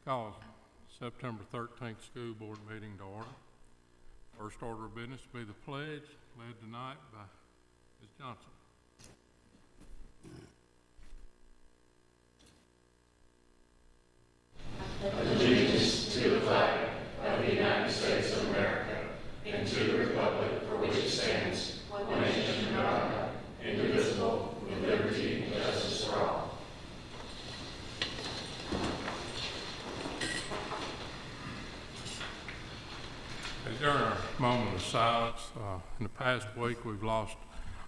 Call September 13th school board meeting to order. First order of business will be the pledge, led tonight by Ms. Johnson. Allegiance to the flag of the United States of America and to the republic for which it stands, one nation under God, indivisible, with liberty and justice for all. During our moment of silence, in the past week we've lost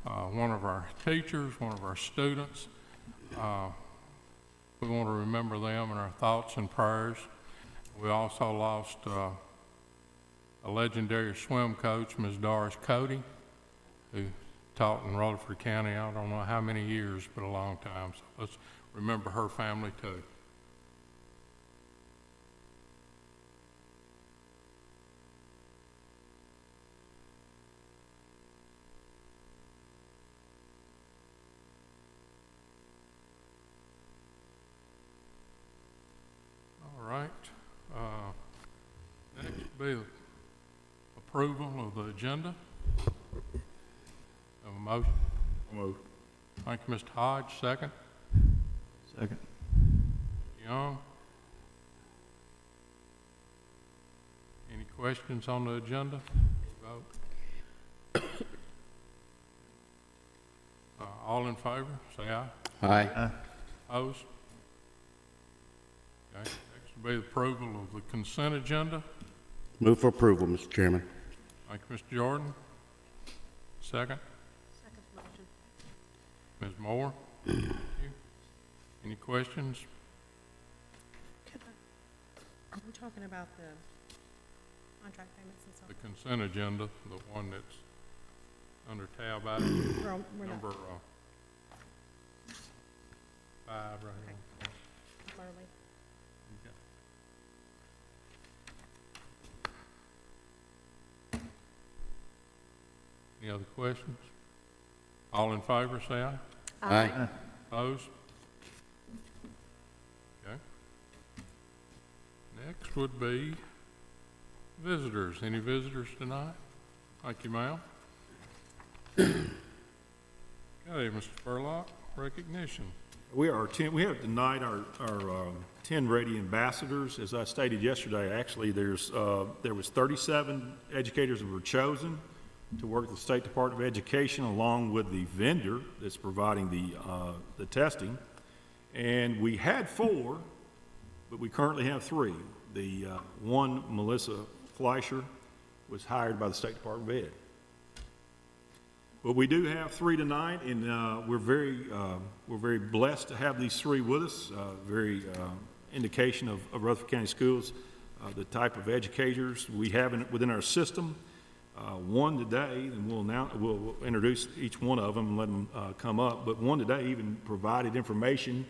one of our teachers, one of our students. We want to remember them in our thoughts and prayers. We also lost a legendary swim coach, Ms. Doris Cody, who taught in Rutherford County, I don't know how many years, but a long time. So let's remember her family too. Next will be approval of the agenda. Have a motion? Move. Thank you, Mr. Hodge. Second? Second. Young? Any questions on the agenda? Vote. All in favor, say aye. Aye. Opposed? Okay. Next will be the approval of the consent agenda. Move for approval, Mr. Chairman. Thank you, Mr. Jordan. Second? Second motion. Ms. Moore? Thank you. Any questions? Are we talking about the contract payments and stuff? The consent agenda, the one that's under tab item We're not. number 5 right here. Early. Okay. Any other questions? All in favor, say aye. Aye. Opposed? Okay. Next would be visitors. Any visitors tonight? Thank you, ma'am. Okay, Mr. Spurlock, recognition. We have tonight our 10 Ready Ambassadors. As I stated yesterday, actually there was 37 educators that were chosen to work with the State Department of Education along with the vendor that's providing the testing. And we had 4, but we currently have 3. The one, Melissa Fleischer, was hired by the State Department of Ed. But we do have 3 tonight, and we're very blessed to have these 3 with us. Very indication of Rutherford County Schools, the type of educators we have within our system. One today, and we'll introduce each one of them and let them come up. But one today even provided information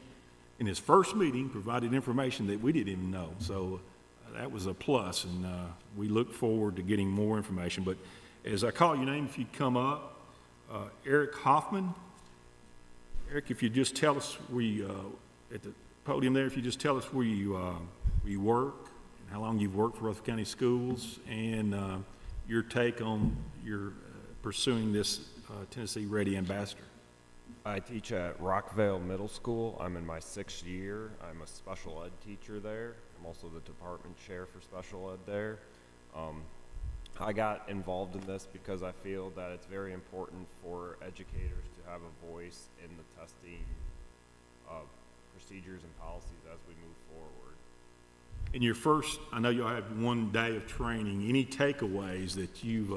in his first meeting, provided information that we didn't even know. So that was a plus, and we look forward to getting more information. But as I call your name, if you'd come up. Eric Hoffman. Eric, if you just tell us where you, at the podium there, if you just tell us where you work, and how long you've worked for Rutherford County Schools, and your take on your pursuing this Tennessee Ready Ambassador. I teach at Rockvale Middle School. I'm in my 6th year. I'm a special ed teacher there. I'm also the department chair for special ed there. I got involved in this because I feel that it's very important for educators to have a voice in the testing of procedures and policies as we move forward. In your first, I know you'll have 1 day of training. Any takeaways that you've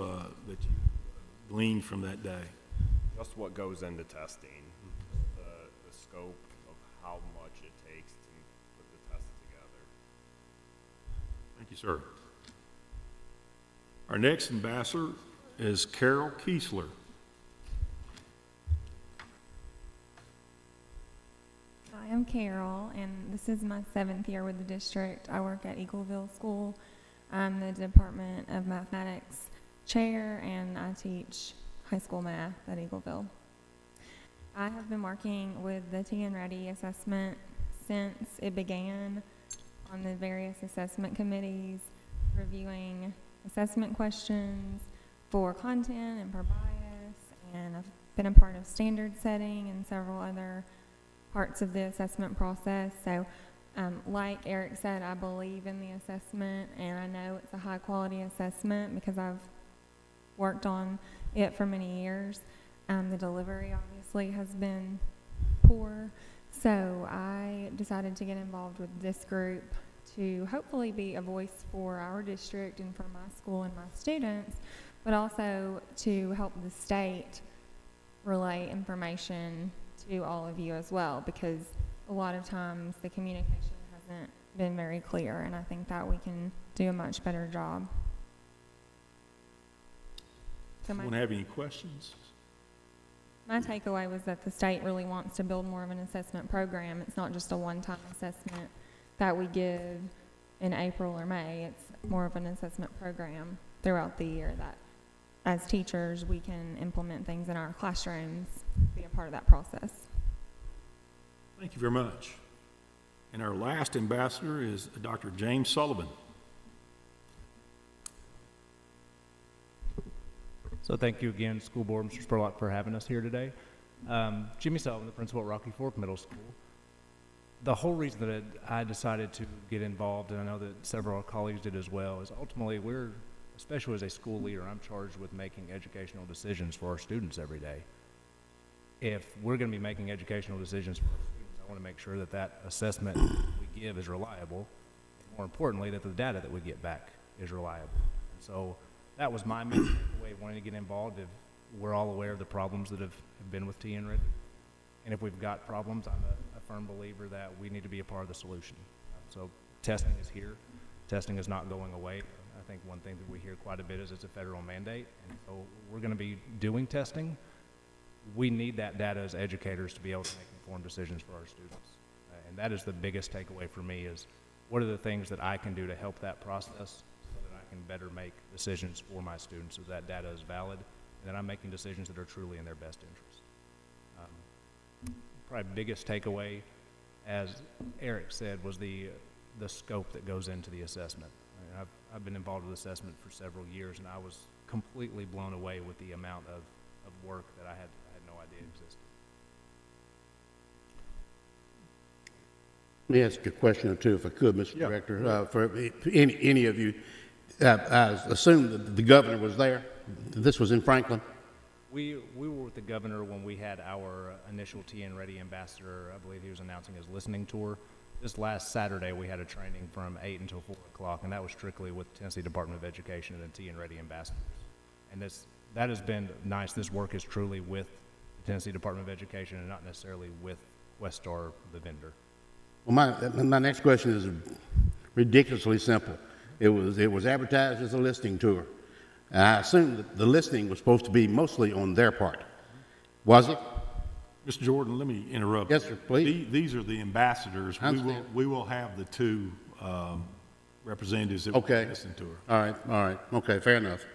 gleaned from that day? Just what goes into testing, the scope of how much it takes to put the test together. Thank you, sir. Our next ambassador is Carol Kiesler. Hi, I'm Carol, and this is my 7th year with the district. I work at Eagleville School. I'm the Department of Mathematics chair, and I teach high school math at Eagleville. I have been working with the TN Ready assessment since it began on the various assessment committees, reviewing assessment questions for content and for bias, and I've been a part of standard setting and several other parts of the assessment process. So like Eric said, I believe in the assessment, and I know it's a high quality assessment because I've worked on it for many years. The delivery obviously has been poor, so I decided to get involved with this group to hopefully be a voice for our district and for my school and my students, but also to help the state relay information to all of you as well, because a lot of times the communication hasn't been very clear, and I think that we can do a much better job. So Anyone have any questions? my takeaway was that the state really wants to build more of an assessment program. It's not just a one-time assessment that we give in April or May. It's more of an assessment program throughout the year that as teachers we can implement things in our classrooms, be a part of that process. Thank you very much. And our last ambassador is Dr. James Sullivan. So thank you again, School Board, Mr. Spurlock, for having us here today. Jimmy Sullivan, the principal at Rocky Fork Middle School. The whole reason that I decided to get involved, and I know that several colleagues did as well, is ultimately we're, especially as a school leader, I'm charged with making educational decisions for our students every day. If we're going to be making educational decisions for our students, I want to make sure that that assessment we give is reliable. More importantly, that the data that we get back is reliable. And so that was my main takeaway of wanting to get involved. If we're all aware of the problems that have been with TNRID, and if we've got problems, I'm a firm believer that we need to be a part of the solution. So testing is here. Testing is not going away. I think one thing that we hear quite a bit is it's a federal mandate, and so we're going to be doing testing. We need that data as educators to be able to make informed decisions for our students. And that is the biggest takeaway for me is what are the things that I can do to help that process so that I can better make decisions for my students so that data is valid and that I'm making decisions that are truly in their best interest. Probably biggest takeaway, as Eric said, was the scope that goes into the assessment. I mean, I've been involved with assessment for several years, and I was completely blown away with the amount of work that I had no idea existed. Let me ask you a question or two, if I could, Mr. Director. For any of you, I assume that the governor was there. This was in Franklin. We were with the governor when we had our initial TNReady ambassador. I believe he was announcing his listening tour. This last Saturday, we had a training from 8 until 4 o'clock, and that was strictly with Tennessee Department of Education and the TNReady ambassadors. And that has been nice. This work is truly with the Tennessee Department of Education and not necessarily with Westar, the vendor. Well, my next question is ridiculously simple. It was advertised as a listening tour. And I assume that the listening was supposed to be mostly on their part. Was it? Mr. Jordan, let me interrupt. Yes, sir, please. These are the ambassadors. We will have the two representatives that will listen to her. All right. Okay, fair enough.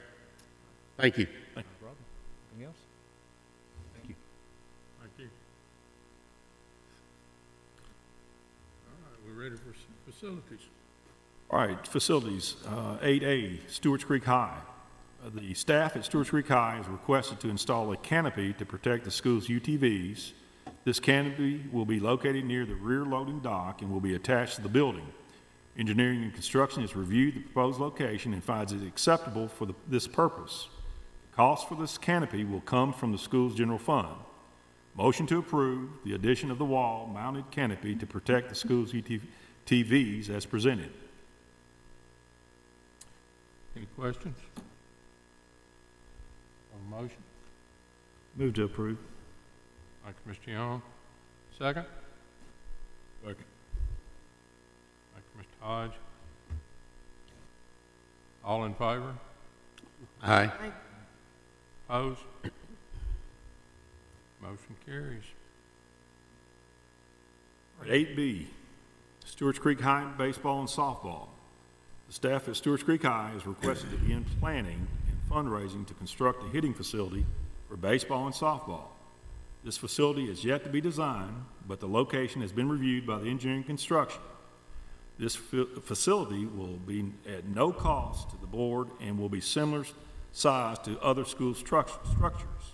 Thank you. No problem. Anything else? Thank you. Thank you. All right, we're ready for facilities. All right, facilities, 8A, Stewart's Creek High. The staff at Stewart's Creek High is requested to install a canopy to protect the school's UTVs. This canopy will be located near the rear loading dock and will be attached to the building. Engineering and Construction has reviewed the proposed location and finds it acceptable for this purpose. The cost for this canopy will come from the school's general fund. Motion to approve the addition of the wall-mounted canopy to protect the school's UTVs as presented. Any questions? On the motion? Move to approve. Thank you, Mr. Young. Second? Second. Thank you, Mr. Hodge. All in favor? Aye. Opposed? Motion carries. 8B, Stewart's Creek High baseball and softball. The staff at Stewart's Creek High is requested to begin planning and fundraising to construct a hitting facility for baseball and softball. This facility is yet to be designed, but the location has been reviewed by the engineering construction. This facility will be at no cost to the board and will be similar size to other school structures.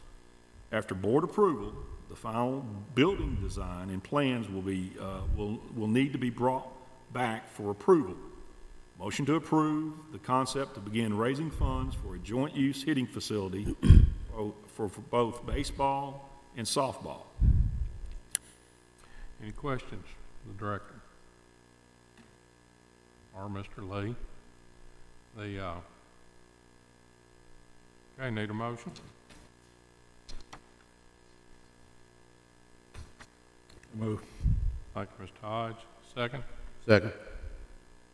After board approval, the final building design and plans will need to be brought back for approval. Motion to approve the concept to begin raising funds for a joint use hitting facility for both baseball and softball. Any questions for the director? Or Mr. Lee? Okay, need a motion? Move. Thank you, Mr. Hodge. Second? Second.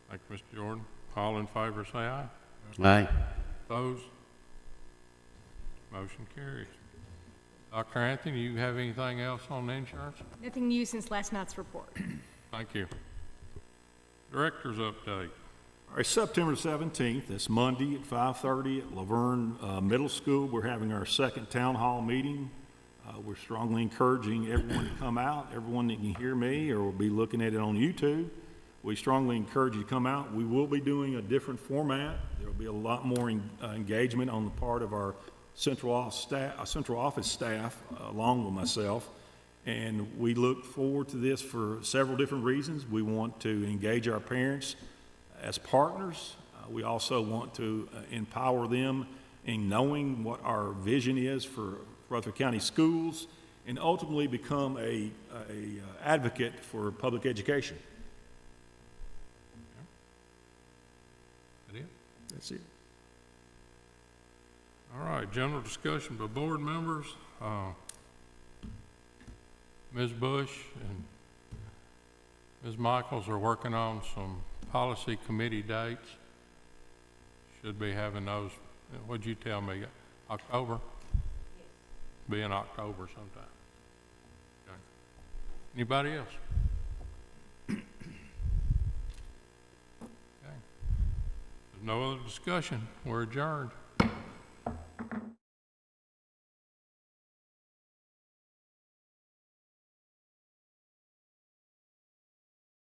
Thank you, Mr. Jordan. All in favor, say aye. Aye. Opposed? Motion carries. Dr. Anthony, you have anything else on the insurance? Nothing new since last night's report. Thank you. Director's update. All right, September 17th, that's Monday at 5:30 at Laverne Middle School. We're having our second town hall meeting. We're strongly encouraging everyone to come out, everyone that can hear me or will be looking at it on YouTube. We strongly encourage you to come out. We will be doing a different format. There will be a lot more engagement on the part of our central office staff, along with myself. And we look forward to this for several different reasons. We want to engage our parents as partners. We also want to empower them in knowing what our vision is for Rutherford County schools and ultimately become a advocate for public education. That it? That's it. All right, general discussion by board members. Ms. Bush and Ms. Michaels are working on some policy committee dates. Should be having those, what'd you tell me, October? Yes. Be in October sometime. Okay. Anybody else? Okay. There's no other discussion. We're adjourned.